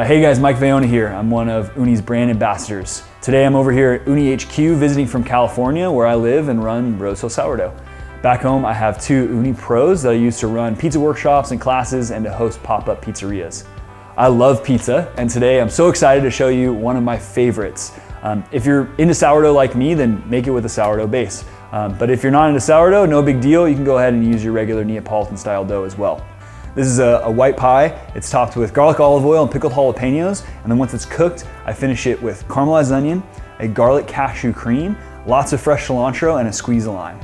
Hey guys, Mike Vayona here. I'm one of Ooni's brand ambassadors. Today I'm over here at Ooni HQ visiting from California, where I live and run Rose Hill Sourdough. Back home I have 2 Ooni Pros that I use to run pizza workshops and classes and to host pop-up pizzerias. I love pizza, and today I'm so excited to show you one of my favorites. If you're into sourdough like me, then make it with a sourdough base. But if you're not into sourdough, no big deal. You can go ahead and use your regular Neapolitan style dough as well. This is a white pie. It's topped with garlic olive oil and pickled jalapeños, and then once it's cooked, I finish it with caramelized onion, a garlic cashew cream, lots of fresh cilantro, and a squeeze of lime.